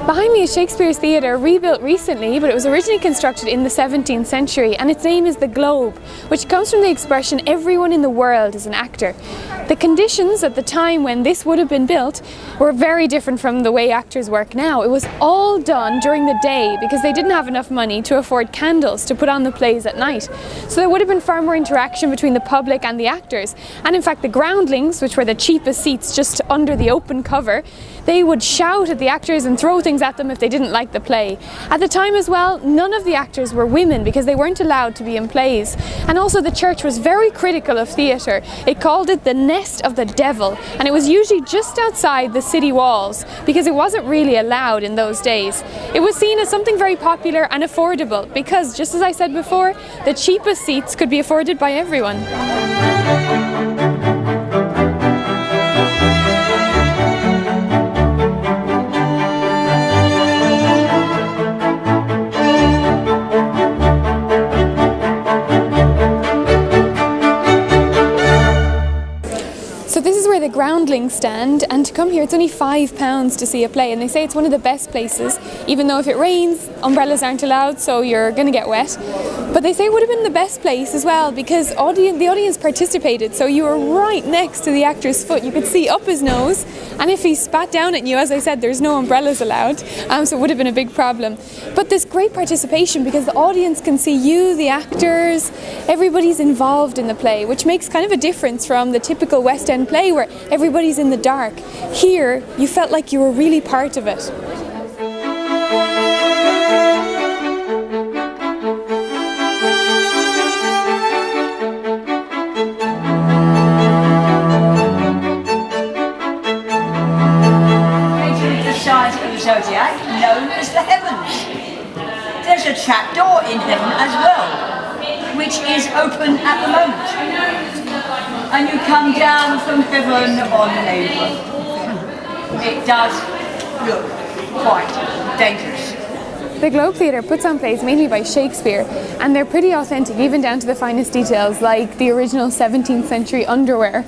Behind me is Shakespeare's theatre, rebuilt recently, but it was originally constructed in the 17th century, and its name is the Globe, which comes from the expression everyone in the world is an actor. The conditions at the time when this would have been built were very different from the way actors work now. It was all done during the day because they didn't have enough money to afford candles to put on the plays at night. So there would have been far more interaction between the public and the actors. And in fact the groundlings, which were the cheapest seats just under the open cover, they would shout at the actors and throw things at them if they didn't like the play. At the time as well, none of the actors were women because they weren't allowed to be in plays. And also the church was very critical of theatre. It called it the nest of the devil, and it was usually just outside the city walls because it wasn't really allowed in those days. It was seen as something very popular and affordable because, just as I said before, the cheapest seats could be afforded by everyone. So this is where the groundlings stand, and to come here it's only £5 to see a play, and they say it's one of the best places, even though if it rains umbrellas aren't allowed, so you're going to get wet. But they say it would have been the best place as well because the audience participated, so you were right next to the actor's foot. You could see up his nose, and if he spat down at you, as I said, there's no umbrellas allowed, so it would have been a big problem. But there's great participation because the audience can see you, the actors, everybody's involved in the play, which makes kind of a difference from the typical West End play where everybody's in the dark. Here, you felt like you were really part of it. Zodiac known as the heavens. There's a trapdoor in heaven as well, which is open at the moment, and you come down from heaven on over. It does look quite dangerous. The Globe Theatre puts on plays mainly by Shakespeare, and they're pretty authentic, even down to the finest details, like the original 17th century underwear,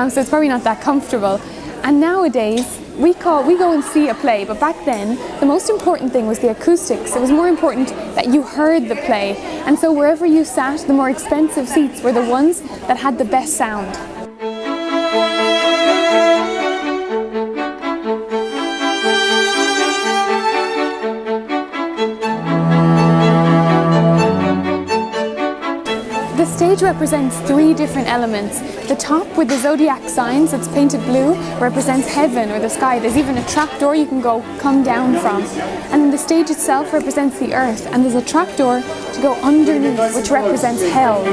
so it's probably not that comfortable. And nowadays, we go and see a play, but back then the most important thing was the acoustics. It was more important that you heard the play, and so wherever you sat, the more expensive seats were the ones that had the best sound. The stage represents three different elements. The top with the zodiac signs, it's painted blue, represents heaven or the sky. There's even a trapdoor you can come down from. And then the stage itself represents the earth, and there's a trapdoor to go underneath, which represents hell.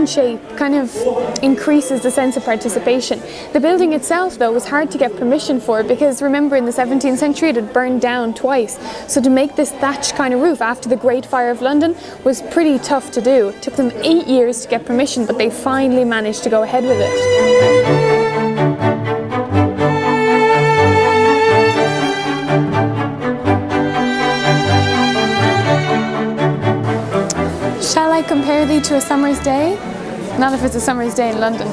Shape kind of increases the sense of participation. The building itself though was hard to get permission for because remember in the 17th century it had burned down twice, so to make this thatch kind of roof after the Great Fire of London was pretty tough to do. It took them 8 years to get permission, but they finally managed to go ahead with it. Shall I compare thee to a summer's day? Not if it's a summer's day in London.